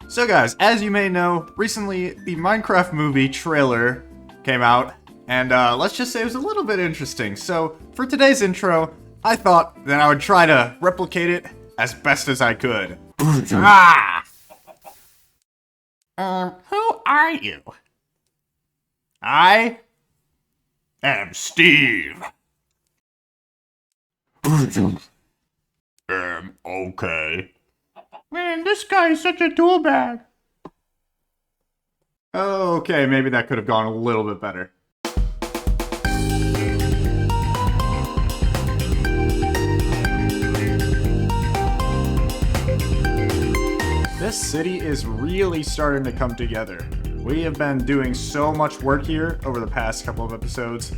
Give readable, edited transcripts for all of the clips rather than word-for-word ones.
So guys, as you may know, recently the Minecraft movie trailer came out, and let's just say it was a little bit interesting. So for today's intro, I thought that I would try to replicate it as best as I could. Who are you? I am Steve. Okay. Man, this guy is such a tool bag. Okay, maybe that could have gone a little bit better. This city is really starting to come together. We have been doing so much work here over the past couple of episodes,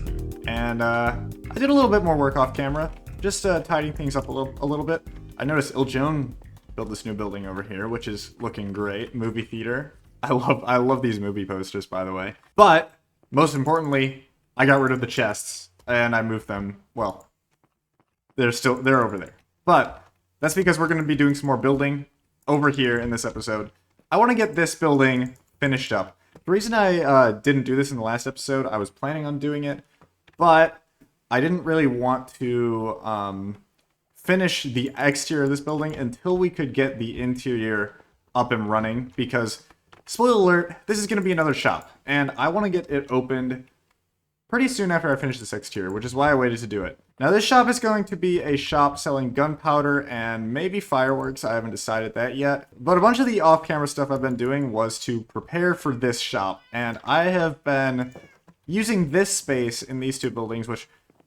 and I did a little bit more work off camera, just tidying things up a little bit. I noticed Iljoan built this new building over here, which is looking great. Movie theater. I love these movie posters, by the way. But most importantly, I got rid of the chests and I moved them. Well, they're over there. But that's because we're going to be doing some more building over here in this episode. I want to get this building finished up. The reason I didn't do this in the last episode, I was planning on doing it, but I didn't really want to finish the exterior of this building until we could get the interior up and running, because, spoiler alert, this is going to be another shop, and I want to get it opened pretty soon after I finish this exterior, which is why I waited to do it. Now, this shop is going to be a shop selling gunpowder and maybe fireworks. I haven't decided that yet, but a bunch of the off-camera stuff I've been doing was to prepare for this shop, and I have been using this space in these two buildings, which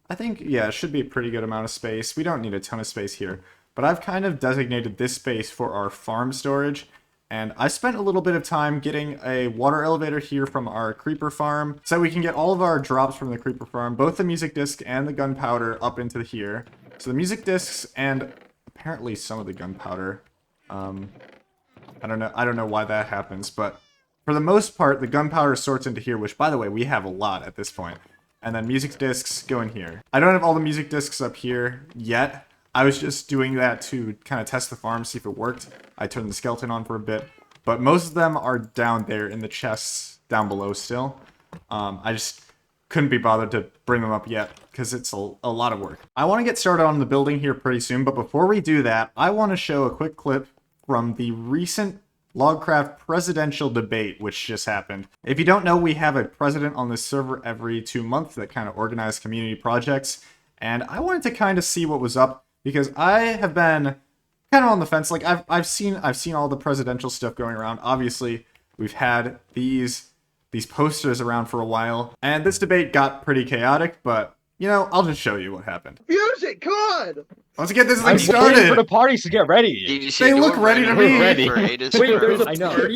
I think, yeah, it should be a pretty good amount of space. We don't need a ton of space here. But I've kind of designated this space for our farm storage. And I spent a little bit of time getting a water elevator here from our creeper farm, so we can get all of our drops from the creeper farm, both the music disc and the gunpowder, up into here. So the music discs and apparently some of the gunpowder. I don't know why that happens, but for the most part, the gunpowder sorts into here, which, by the way, we have a lot at this point. And then music discs go in here. I don't have all the music discs up here yet. I was just doing that to kind of test the farm, see if it worked. I turned the skeleton on for a bit. But most of them are down there in the chests down below still. I just couldn't be bothered to bring them up yet because it's a lot of work. I want to get started on the building here pretty soon, but before we do that, I want to show a quick clip from the recent Logcraft presidential debate, which just happened. If you don't know, we have a president on this server every 2 months that kind of organize community projects, and I wanted to kind of see what was up, because I have been kind of on the fence. Like, I've seen all the presidential stuff going around. Obviously, we've had these posters around for a while, and this debate got pretty chaotic, but you know, I'll just show you what happened. Music, come on! Let's get this thing I'm started! waiting for the parties to get ready. They look ready to me! Wait, there's a party?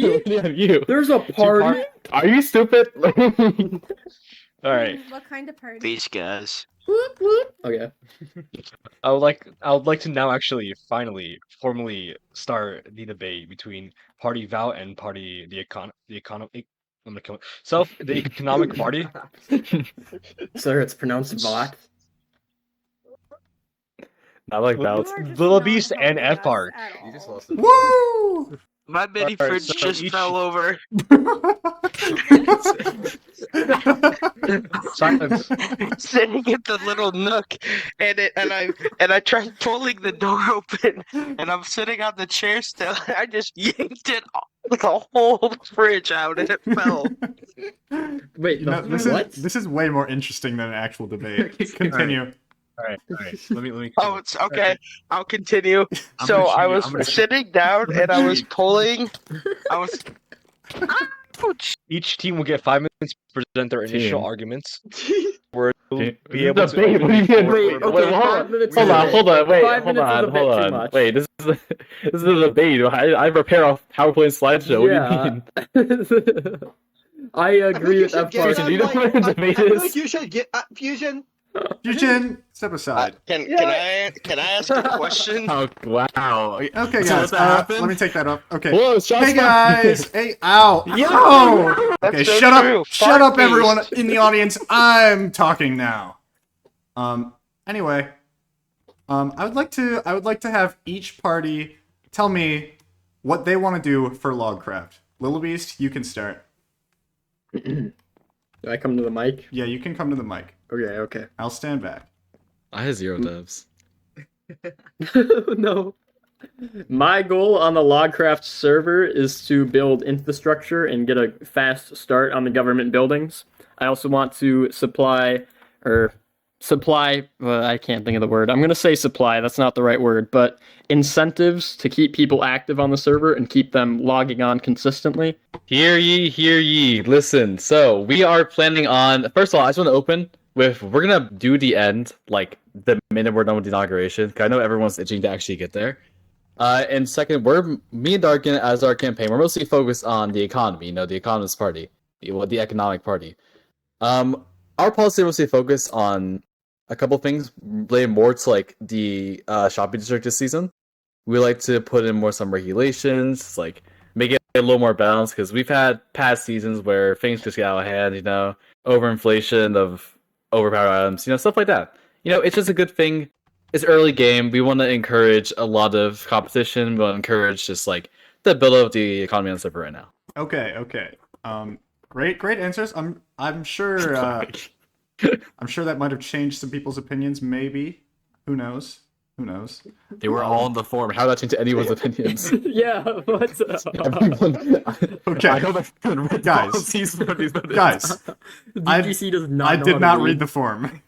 You. There's a party? Are you stupid? Alright. What kind of party? These guys. Okay. I would like to now actually finally formally start the debate between Party Vow and Party the economic party. Sir, it's pronounced Vought. I like Vow. Little Beast and F Park. You just lost it. Woo! My mini Alright, fridge so just fell over. Silence. Sitting in the little nook, and I tried pulling the door open, and I'm sitting on the chair still. I just yanked it like a whole fridge out, and it fell. Wait, You know, this is way more interesting than an actual debate. Continue. Alright. Let me. Oh, it's okay. I'll continue. So I was sitting down, and I was pulling. Each team will get 5 minutes to present their initial argugents. We'll be able to. Wait, what do you mean? Wait, okay, 5 minutes. Hold on, wait, 5 hold minutes is a bit too on. much. Wait, this is a debate. I prepare a PowerPoint slideshow. What do you mean? I agree with that part. Fusion, do you know what a debate is? Like you should get Fusion. Fusion, step aside. Can I ask a question? Oh, wow. Okay, So guys, what happened? let me take that up. Okay. Whoa, shots Hey, fired. guys! Hey, ow! Yo! That's Okay, so shut true. up! Shut up, Fuck me. everyone in the audience! I'm talking now. Anyway, I would like to have each party tell me what they want to do for Logcraft. Little Beast, you can start. Do I come to the mic? Yeah, you can come to the mic. Okay. I'll stand back. I have 0 devs. No. My goal on the Logcraft server is to build infrastructure and get a fast start on the government buildings. I also want to supply, I can't think of the word. I'm going to say supply, that's not the right word, but incentives to keep people active on the server and keep them logging on consistently. Hear ye, hear ye. Listen, so we are planning on, first of all, I just want to open with, we're going to do the end, like, the minute we're done with the inauguration, because I know everyone's itching to actually get there. And second, me and Darkin, as our campaign, we're mostly focused on the economy, the Economist Party, the economic party. Our policy mostly focused on a couple things related more to like the shopping district this season. We like to put in some regulations, like make it a little more balanced, because we've had past seasons where things just get out of hand, overinflation of overpowered items, stuff like that. It's just a good thing. It's early game. We want to encourage a lot of competition. We want to encourage just like the build of the economy on the server right now. Okay. Great answers. I'm sure I'm sure that might have changed some people's opinions, maybe. Who knows? They were all in the forum. How did that change anyone's opinions? Yeah, what's up? Okay. I know that Guys, DGC does not I know did how not to read the form.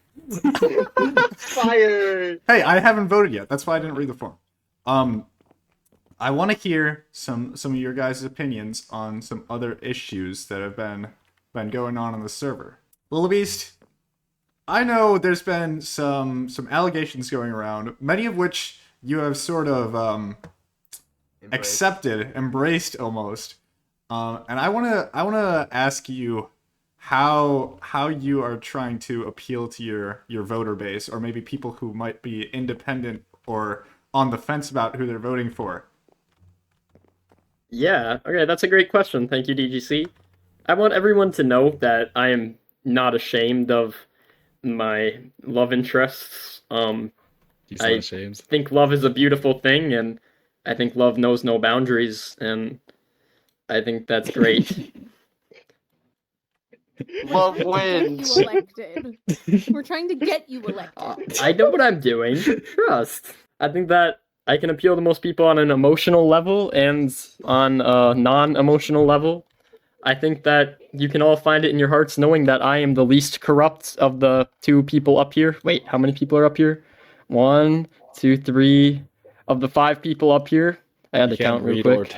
Fire! Hey, I haven't voted yet. That's why I didn't read the form. I want to hear some of your guys' opinions on some other issues that have been going on the server. Little Beast, I know there's been some allegations going around, many of which you have sort of embraced almost. And I wanna ask you how you are trying to appeal to your voter base, or maybe people who might be independent or on the fence about who they're voting for. Yeah, okay, that's a great question. Thank you, DGC. I want everyone to know that I am not ashamed of my love interests. I think love is a beautiful thing, and I think love knows no boundaries, and I think that's great. Love wins. You elected. We're trying to get you elected. I know what I'm doing. Trust. I think that I can appeal to most people on an emotional level and on a non-emotional level. I think that you can all find it in your hearts knowing that I am the least corrupt of the 2 people up here. Wait, how many people are up here? 1, 2, 3. Of the 5 people up here. I had to count real quick.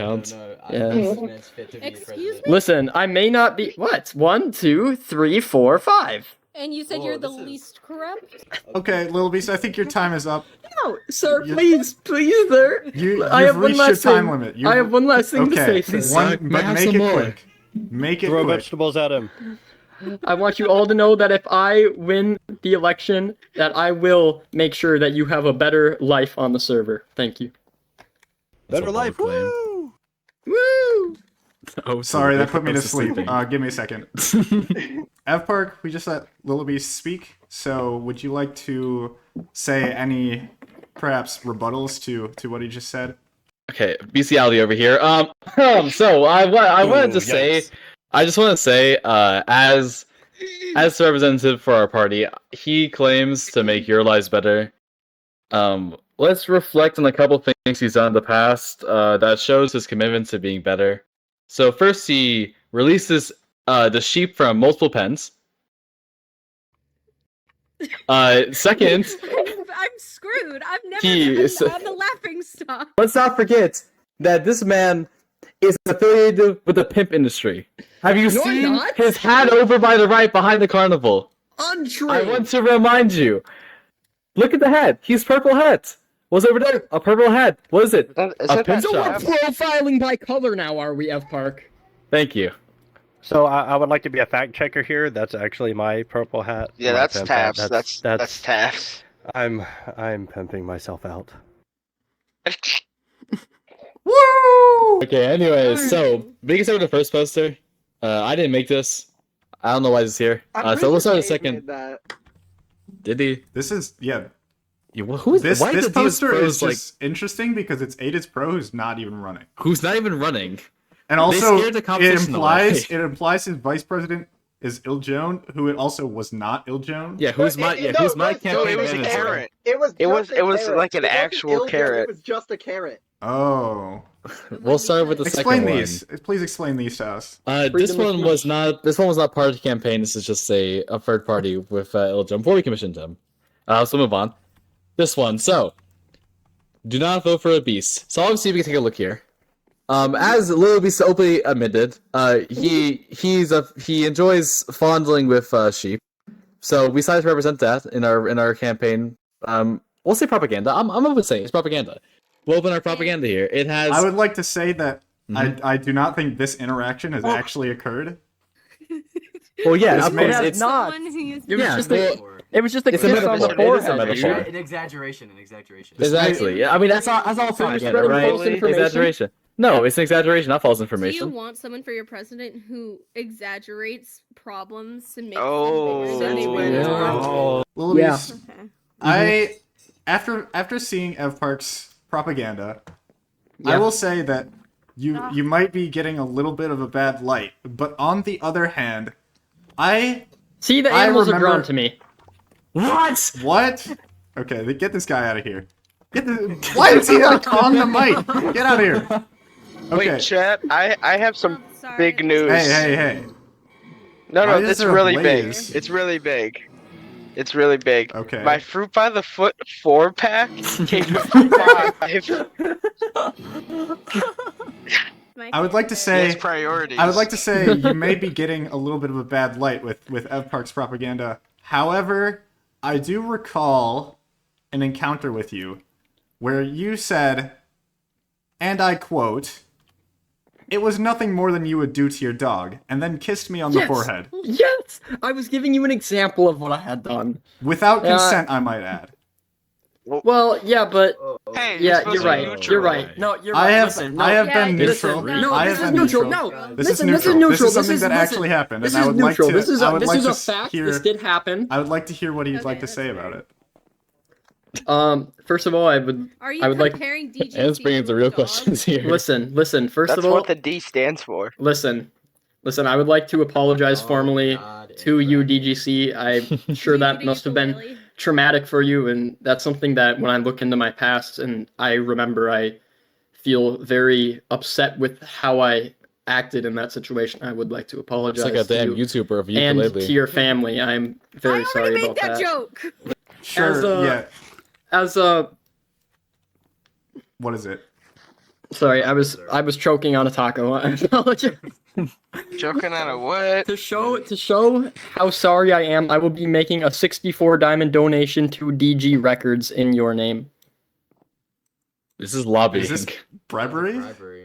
Excuse me? Listen, I may not be... What? 1, 2, 3, 4, 5. And you said you're the least corrupt? Okay, Little Beast, I think your time is up. No, sir, please, sir. You've I have one reached your last time thing. limit. I have one last thing to say, sir. But make it quick. Make it Throw quick. vegetables at him. I want you all to know that if I win the election, that I will make sure that you have a better life on the server. Thank you. Better life. Woo! Woo! Oh, Sorry, that put me to sleep. Give me a second. F-Park, we just let Little Beast speak, so would you like to say any, perhaps, rebuttals to what he just said? Okay, bestiality over here. So I wanted to say, I just want to say, as the representative for our party, he claims to make your lives better. Let's reflect on a couple things he's done in the past that shows his commitment to being better. So first, he releases the sheep from multiple pens. Second, I'm screwed. I've never He been is- on the laughing stock. let's not forget that this man is affiliated with the pimp industry. Have you No, I'm seen not. his hat over by the right behind the carnival? Untrue. I want to remind you. Look at the hat. He's purple hat. What's over there? A purple hat. What is it? Is A that pin So shop. we're profiling by color now, are we, F-Park? Thank you. So I would like to be a fact checker here. That's actually my purple hat. Yeah, My that's pimp hat. Taps. That's Taps. I'm pimping myself out. Woo! Okay, anyways, so we can start with the first poster. I didn't make this. I don't know why it's here. So we'll start with the second. Did he? This is, yeah. Yeah, well, who's This why this did these poster is pros, like, just interesting because it's Ada's Pro who's not even running. who's not even running? And They also, scared the it competition implies away. his vice president is Iljon, who it also was not Iljon. Yeah, who's my who's my No, campaign it was a manager? carrot. It was It was- just a it was carrot. like an It wasn't actual Iljo, carrot. It was just a carrot. Oh, We'll start with the explain second these. Please explain these to us. one. Freedom of This one was not part of the campaign. This is just a third party with Ilja before we commissioned him. So move on. This one. So, do not vote for a beast. So obviously we can take a look here. As Little Beast openly admitted, he enjoys fondling with sheep. So we decided to represent that in our campaign. We'll say propaganda. I'm open saying it's propaganda. We'll open our propaganda here. It has. I would like to say that Mhm. I do not think this interaction has actually occurred. Well, yeah, This of may- course, It has it's not. Someone who is It was Yeah, just well, it was just a it's a kiss on the metaphor. It is a forehead. metaphor. dude. An exaggeration. Exactly. Yeah, I mean that's all propaganda, spreading right? false information. Exaggeration. No, it's an exaggeration, not false Do you information. want someone for your president who exaggerates problems to make Oh. them bigger than they really Yeah. are? Little Yeah. Beast, Okay. after seeing Ev Park's propaganda, Yeah. I will say that you might be getting a little bit of a bad light. But on the other hand, See, the I animals are remember- drawn to me. what? Okay, get this guy out of here. Why is he like on the mic? Get out of here. Okay. Wait, chat. I have some Sorry, big news. Hey. No, Why no, is it's there a really blaze? big. It's really big. It's really big. Okay. My Fruit by the Foot 4-pack came with 5. I would like to Yes, say priorities. I would like to say you may be getting a little bit of a bad light with Ev Park's propaganda. However, I do recall an encounter with you where you said, and I quote, "It was nothing more than you would do to your dog," and then kissed me on the Yes. forehead. Yes, I was giving you an example of what I had done. Without consent, I might add. Well, yeah, but Hey, yeah, supposed you're to be right. neutral. You're right. No, you're I right. have Listen, no, I have Yeah, been listen, neutral. no, I this have is been neutral. neutral. No, This listen, is this is neutral. neutral. This is something that listen, actually happened, This and I is would neutral. like to. This is I would like to a fact. hear. This did happen. I would like to hear what he'd Okay, like to that's say fair. about it. First of all, I would Are comparing you comparing DGC And let's bring in the to a real dog? questions here. listen. First That's of all, what the D stands for. listen. I would like to apologize formally to you, DGC. I'm sure that must have been Ukulele. traumatic for you, and that's something that when I look into my past and I remember, I feel very upset with how I acted in that situation. I would like to It's apologize like a to damn you YouTuber of and ukulele. to your family. I'm very I sorry already about made that joke. Sure. As, As a What is it? sorry, I was choking on a taco. I apologize. Joking on a what? To show how sorry I am, I will be making a 64 diamond donation to DG Records in your name. This is lobbying. Is this bribery?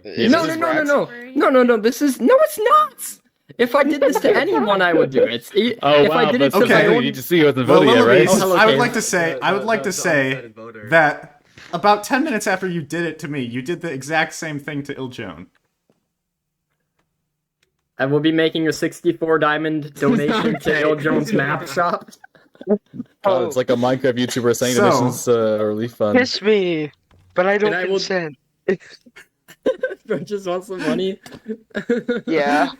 Is No, this no, rats? no. This is no, it's not. If I did this to anyone, I would do it. Oh if wow, I did it but to okay. my you own, need to see who hasn't Well, voted yet, Little right? Beast, hello, I would Kane. like to say that about 10 minutes after you did it to me, you did the exact same thing to Iljon. I will be making a 64 diamond donation to Il Jones Map Shop. Oh, it's like a Minecraft YouTuber saying So- donations relief fund. Kiss me, but I don't And I will- consent. Bro just want some money. Yeah.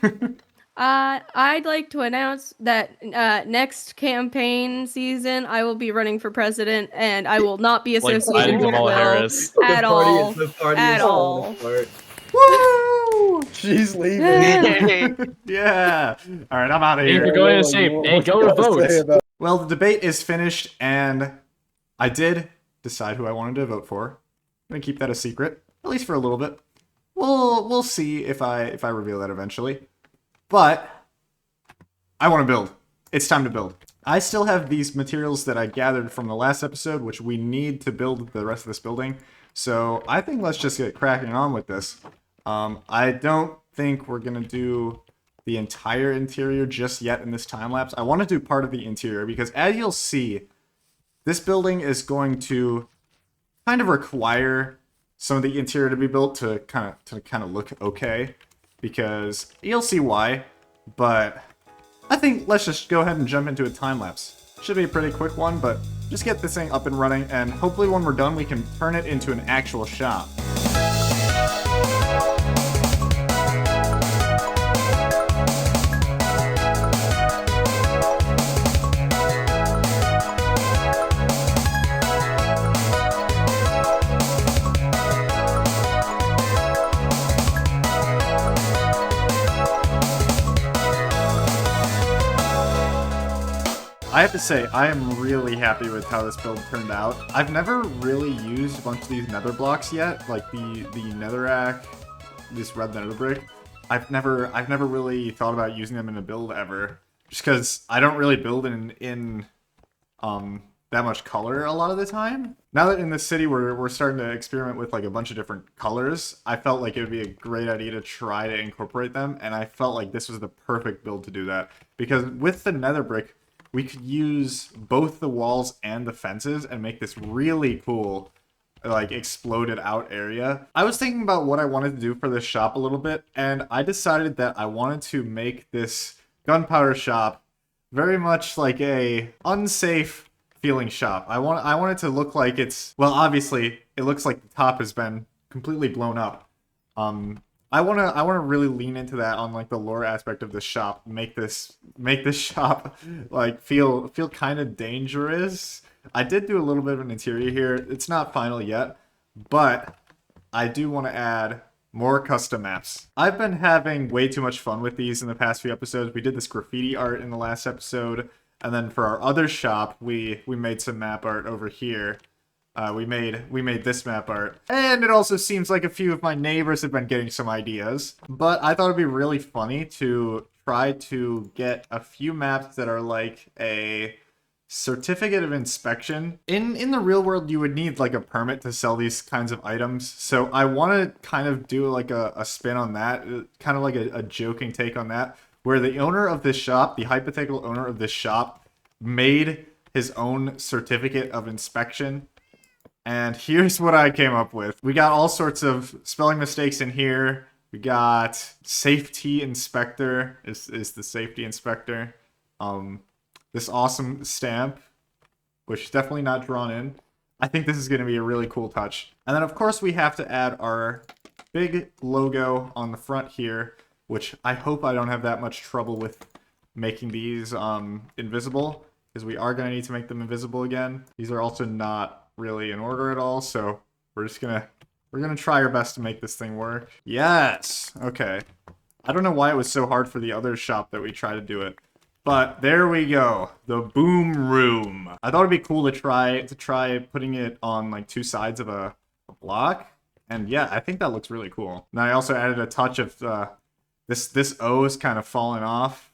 I'd like to announce that next campaign season I will be running for president, and I will not be Like associated Biden with Kamala Will Harris. at all. At all. Woo! She's leaving. Hey, Yeah. All right, I'm out of Thank you for here. going to say, hey, go vote. Well, the debate is finished, and I did decide who I wanted to vote for. I'm gonna keep that a secret, at least for a little bit. We'll see if I reveal that eventually. But I want to build. It's time to build. I still have these materials that I gathered from the last episode, which we need to build the rest of this building. So I think let's just get cracking on with this. I don't think we're gonna do the entire interior just yet in this time lapse. I want to do part of the interior because, as you'll see, this building is going to kind of require some of the interior to be built to kind of look okay, because you'll see why. But I think let's just go ahead and jump into a time lapse. Should be a pretty quick one, but just get this thing up and running, and hopefully when we're done, we can turn it into an actual shop. I have to say, I am really happy with how this build turned out. I've never really used a bunch of these nether blocks yet, like the netherrack, this red nether brick. I've never really thought about using them in a build ever, just because I don't really build in that much color a lot of the time. Now that in this city we're starting to experiment with like a bunch of different colors, I felt like it would be a great idea to try to incorporate them, and I felt like this was the perfect build to do that, because with the nether brick, we could use both the walls and the fences and make this really cool, like, exploded out area. I was thinking about what I wanted to do for this shop a little bit, and I decided that I wanted to make this gunpowder shop very much like a unsafe feeling shop. I want it to look like it's, well, obviously, it looks like the top has been completely blown up. I wanna really lean into that on like the lore aspect of the shop. Make this shop like feel kind of dangerous. I did do a little bit of an interior here. It's not final yet, but I do want to add more custom maps. I've been having way too much fun with these in the past few episodes. We did this graffiti art in the last episode, and then for our other shop, we made some map art over here. We made this map art, and it also seems like a few of my neighbors have been getting some ideas. But I thought it'd be really funny to try to get a few maps that are like a certificate of inspection. In the real world, you would need like a permit to sell these kinds of items. So I want to kind of do like a spin on that, kind of like a joking take on that, where the owner of this shop, the hypothetical owner of this shop, made his own certificate of inspection. And here's what I came up with. We got all sorts of spelling mistakes in here. We got safety inspector is the safety inspector. This awesome stamp, which is definitely not drawn in. I think this is going to be a really cool touch. And then of course we have to add our big logo on the front here, which I hope I don't have that much trouble with making these invisible, because we are going to need to make them invisible again. These are also not really in order at all, so we're gonna try our best to make this thing work. Yes. Okay. I don't know why it was so hard for the other shop that we tried to do it, but there we go. The boom room. I thought it'd be cool to try putting it on like two sides of a block, and yeah, I think that looks really cool. And I also added a touch of this O is kind of falling off.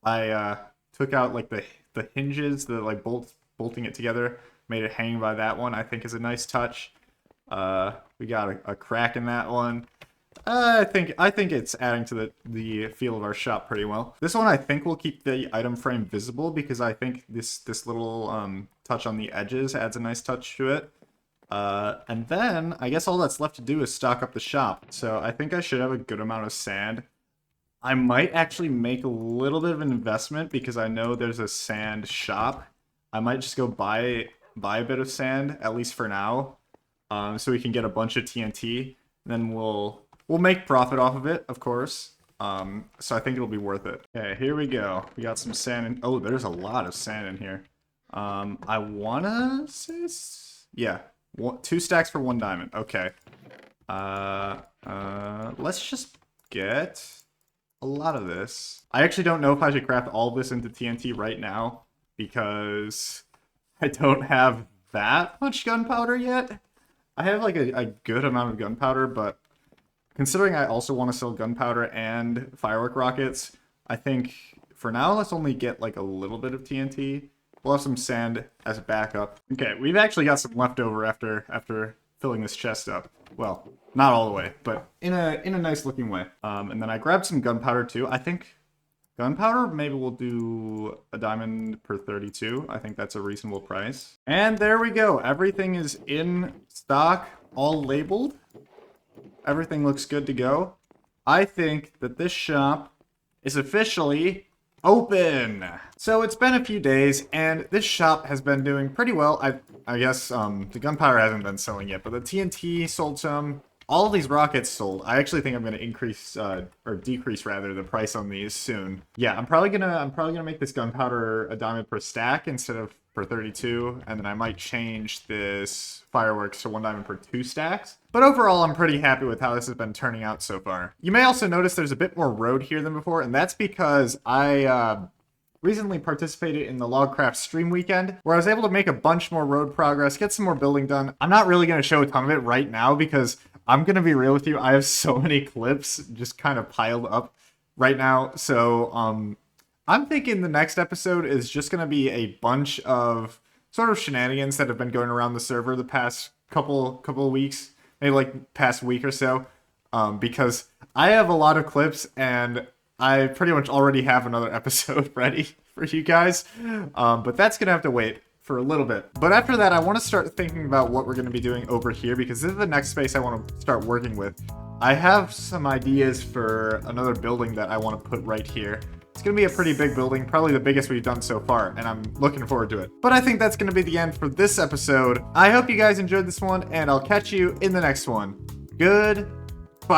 I took out like the hinges, the like bolting it together. Made it hang by that one, I think is a nice touch. We got a crack in that one. I think it's adding to the feel of our shop pretty well. This one I think will keep the item frame visible, because I think this little touch on the edges adds a nice touch to it. And then I guess all that's left to do is stock up the shop. So I think I should have a good amount of sand. I might actually make a little bit of an investment, because I know there's a sand shop. I might just go buy a bit of sand, at least for now, so we can get a bunch of TNT. And then we'll make profit off of it, of course. So I think it'll be worth it. Okay, here we go. We got some sand in. Oh, there's a lot of sand in here. I wanna say, yeah, 2 stacks for 1 diamond. Okay. Let's just get a lot of this. I actually don't know if I should craft all this into TNT right now, because I don't have that much gunpowder yet. I have like a good amount of gunpowder, but considering I also want to sell gunpowder and firework rockets, I think for now let's only get like a little bit of TNT. We'll have some sand as a backup. Okay, we've actually got some leftover after filling this chest up. Well, not all the way, but in a nice looking way. And then I grabbed some gunpowder too. I think gunpowder, maybe we'll do a diamond per 32. I think that's a reasonable price. And there we go. Everything is in stock, all labeled. Everything looks good to go. I think that this shop is officially open. So it's been a few days, and this shop has been doing pretty well. I guess the gunpowder hasn't been selling yet, but the TNT sold some. All of these rockets sold. I actually think I'm gonna increase or decrease rather the price on these soon. Yeah, I'm probably gonna make this gunpowder a diamond per stack instead of per 32, and then I might change this fireworks to 1 diamond per 2 stacks. But overall, I'm pretty happy with how this has been turning out so far. You may also notice there's a bit more road here than before, and that's because I recently participated in the Logcraft stream weekend, where I was able to make a bunch more road progress, get some more building done. I'm not really going to show a ton of it right now because I'm going to be real with you, I have so many clips just kind of piled up right now. So I'm thinking the next episode is just going to be a bunch of sort of shenanigans that have been going around the server the past couple of weeks, maybe like past week or so, because I have a lot of clips and I pretty much already have another episode ready for you guys, but that's going to have to wait for a little bit. But after that, I want to start thinking about what we're going to be doing over here, because this is the next space I want to start working with. I have some ideas for another building that I want to put right here. It's going to be a pretty big building, probably the biggest we've done so far, and I'm looking forward to it. But I think that's going to be the end for this episode. I hope you guys enjoyed this one, and I'll catch you in the next one. Goodbye.